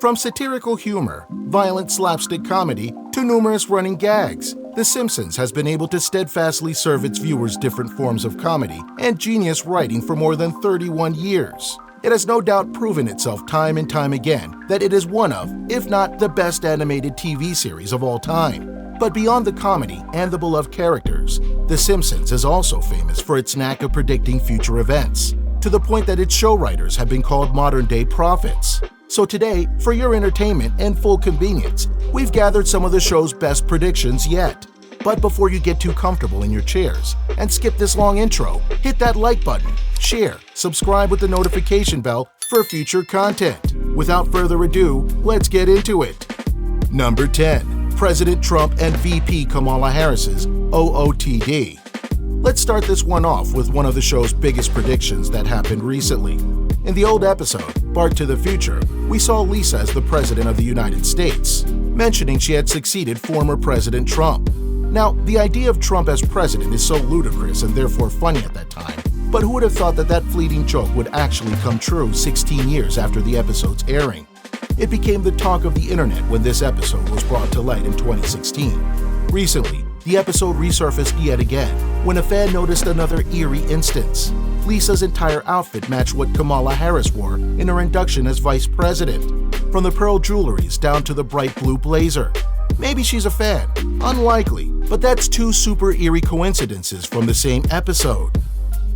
From satirical humor, violent slapstick comedy, to numerous running gags, The Simpsons has been able to steadfastly serve its viewers different forms of comedy and genius writing for more than 31 years. It has no doubt proven itself time and time again that it is one of, if not the best animated TV series of all time. But beyond the comedy and the beloved characters, The Simpsons is also famous for its knack of predicting future events, to the point that its show writers have been called modern-day prophets. So today, for your entertainment and full convenience, we've gathered some of the show's best predictions yet. But before you get too comfortable in your chairs and skip this long intro, hit that like button, share, subscribe with the notification bell for future content. Without further ado, let's get into it. Number 10. President Trump and VP Kamala Harris's OOTD. Let's start this one off with one of the show's biggest predictions that happened recently. In the old episode, Bart to the Future, we saw Lisa as the President of the United States, mentioning she had succeeded former President Trump. Now, the idea of Trump as president is so ludicrous and therefore funny at that time, but who would have thought that that fleeting joke would actually come true 16 years after the episode's airing? It became the talk of the internet when this episode was brought to light in 2016. Recently, the episode resurfaced yet again when a fan noticed another eerie instance. Lisa's entire outfit matched what Kamala Harris wore in her induction as vice president, from the pearl jewelries down to the bright blue blazer. Maybe she's a fan. Unlikely, but that's two super eerie coincidences from the same episode.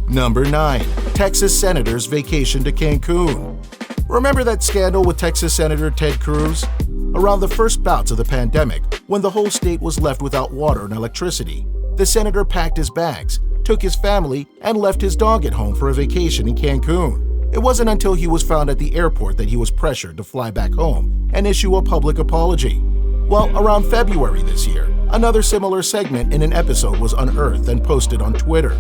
Number 9. Texas Senator's Vacation to Cancun. Remember that scandal with Texas Senator Ted Cruz? Around the first bouts of the pandemic, when the whole state was left without water and electricity, the senator packed his bags, took his family, and left his dog at home for a vacation in Cancun. It wasn't until he was found at the airport that he was pressured to fly back home and issue a public apology. Well, around February this year, another similar segment in an episode was unearthed and posted on Twitter.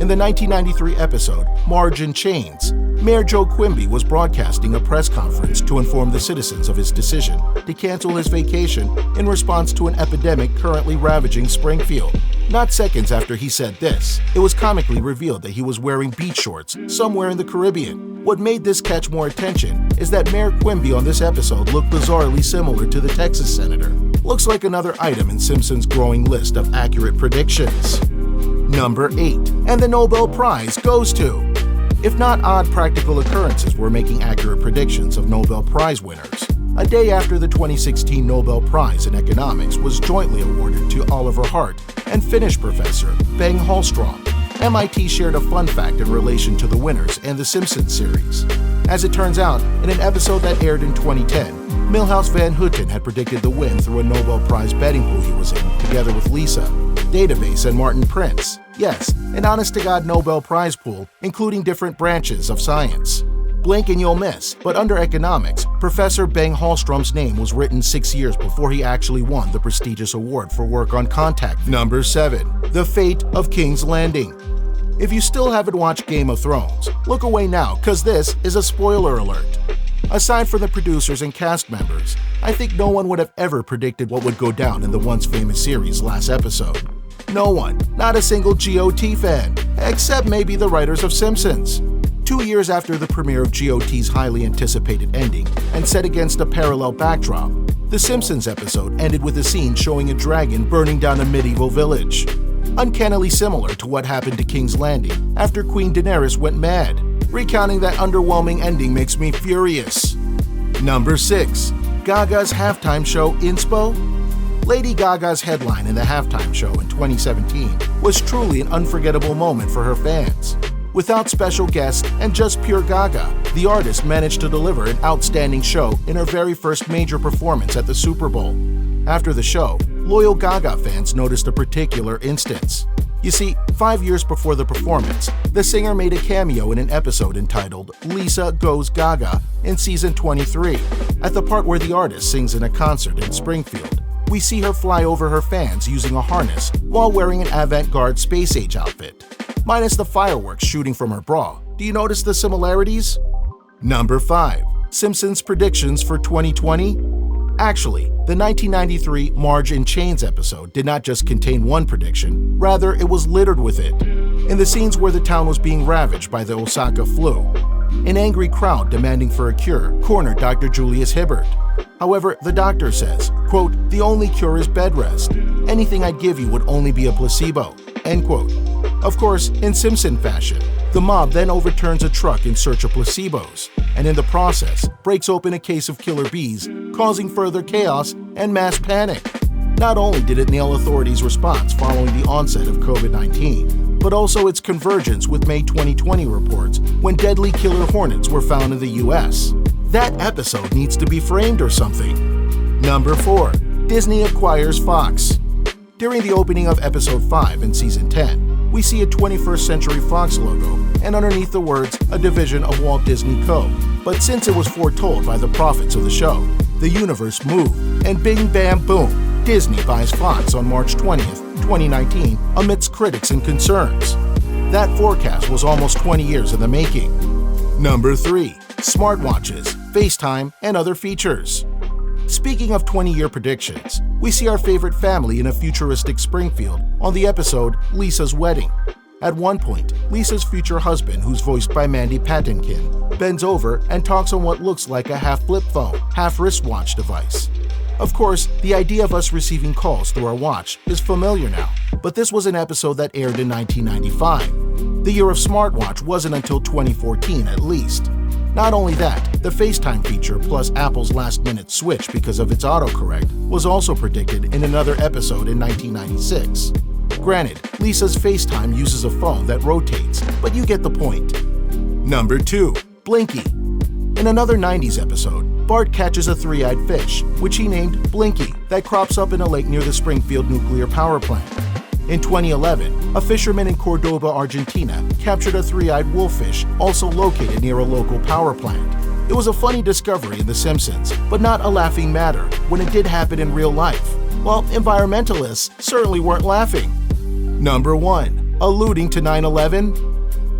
In the 1993 episode, Marge in Chains, Mayor Joe Quimby was broadcasting a press conference to inform the citizens of his decision to cancel his vacation in response to an epidemic currently ravaging Springfield. Not seconds after he said this, it was comically revealed that he was wearing beach shorts somewhere in the Caribbean. What made this catch more attention is that Mayor Quimby on this episode looked bizarrely similar to the Texas senator. Looks like another item in Simpsons' growing list of accurate predictions. Number 8. And the Nobel Prize goes to... If not odd practical occurrences were making accurate predictions of Nobel Prize winners, a day after the 2016 Nobel Prize in Economics was jointly awarded to Oliver Hart and Finnish professor Bengt Holmström, MIT shared a fun fact in relation to the winners and the Simpsons series. As it turns out, in an episode that aired in 2010, Milhouse Van Houten had predicted the win through a Nobel Prize betting pool he was in, together with Lisa, Database, and Martin Prince. Yes, an honest-to-God Nobel Prize pool, including different branches of science. Blink and you'll miss, but under economics, Professor Bengt Holmström's name was written 6 years before he actually won the prestigious award for work on contact. Number 7. The Fate of King's Landing. If you still haven't watched Game of Thrones, look away now, cause this is a spoiler alert. Aside from the producers and cast members, I think no one would have ever predicted what would go down in the once famous series' last episode. No one, not a single GOT fan, except maybe the writers of Simpsons. 2 years after the premiere of GOT's highly anticipated ending, and set against a parallel backdrop, the Simpsons episode ended with a scene showing a dragon burning down a medieval village. Uncannily similar to what happened to King's Landing after Queen Daenerys went mad. Recounting that underwhelming ending makes me furious. Number 6. Gaga's halftime show Inspo. Lady Gaga's headline in the halftime show in 2017 was truly an unforgettable moment for her fans. Without special guests and just pure Gaga, the artist managed to deliver an outstanding show in her very first major performance at the Super Bowl. After the show, loyal Gaga fans noticed a particular instance. You see, 5 years before the performance, the singer made a cameo in an episode entitled Lisa Goes Gaga in season 23. At the part where the artist sings in a concert in Springfield, we see her fly over her fans using a harness while wearing an avant-garde space-age outfit. Minus the fireworks shooting from her bra. Do you notice the similarities? Number 5. Simpsons predictions for 2020? Actually, the 1993 Marge in Chains episode did not just contain one prediction, rather it was littered with it. In the scenes where the town was being ravaged by the Osaka flu, An angry crowd demanding for a cure cornered Dr. Julius Hibbert. However, the doctor says, quote, "The only cure is bed rest. Anything I'd give you would only be a placebo," end quote. Of course, in Simpson fashion, the mob then overturns a truck in search of placebos, and in the process, breaks open a case of killer bees, causing further chaos and mass panic. Not only did it nail authorities' response following the onset of COVID-19, but also its convergence with May 2020 reports when deadly killer hornets were found in the US. That episode needs to be framed or something. Number 4. Disney acquires Fox. During the opening of Episode 5 in Season 10, we see a 21st Century Fox logo and underneath the words, a division of Walt Disney Co. But since it was foretold by the prophets of the show, the universe moved, and bing bam boom, Disney buys Fox on March 20th, 2019, amidst critics and concerns. That forecast was almost 20 years in the making. Number 3. Smartwatches, FaceTime, and other features. Speaking of 20-year predictions, we see our favorite family in a futuristic Springfield on the episode Lisa's Wedding. At one point, Lisa's future husband, who's voiced by Mandy Patinkin, bends over and talks on what looks like a half flip phone, half wristwatch device. Of course, the idea of us receiving calls through our watch is familiar now, but this was an episode that aired in 1995. The year of smartwatch wasn't until 2014 at least. Not only that, the FaceTime feature plus Apple's last-minute switch because of its autocorrect was also predicted in another episode in 1996. Granted, Lisa's FaceTime uses a phone that rotates, but you get the point. Number 2. Blinky. In another 90s episode, Bart catches a three-eyed fish, which he named Blinky, that crops up in a lake near the Springfield nuclear power plant. In 2011, a fisherman in Cordoba, Argentina, captured a three-eyed wolffish also located near a local power plant. It was a funny discovery in The Simpsons, but not a laughing matter when it did happen in real life. Well, environmentalists certainly weren't laughing. Number 1. Alluding to 9/11?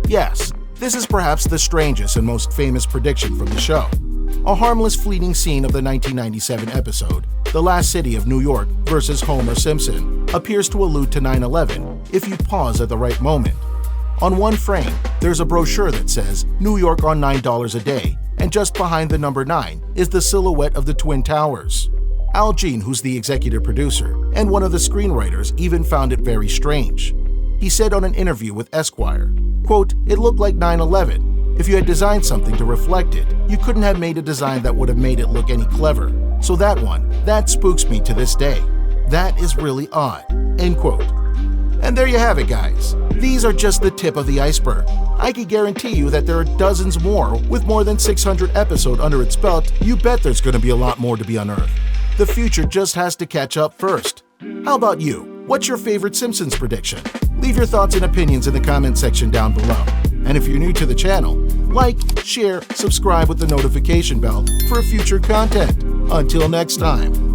Yes, this is perhaps the strangest and most famous prediction from the show. A harmless fleeting scene of the 1997 episode, The Last City of New York versus Homer Simpson, appears to allude to 9/11 if you pause at the right moment. On one frame, there's a brochure that says New York on $9 a day, and just behind the number 9 is the silhouette of the Twin Towers. Al Jean, who's the executive producer and one of the screenwriters, even found it very strange. He said on an interview with Esquire, quote, "It looked like 9/11. If you had designed something to reflect it, you couldn't have made a design that would have made it look any clever. So that spooks me to this day. That is really odd," end quote. And there you have it, guys. These are just the tip of the iceberg. I can guarantee you that there are dozens more. With more than 600 episodes under its belt, you bet there's going to be a lot more to be unearthed. The future just has to catch up first. How about you? What's your favorite Simpsons prediction? Leave your thoughts and opinions in the comment section down below. And if you're new to the channel, like, share, subscribe with the notification bell for future content. Until next time.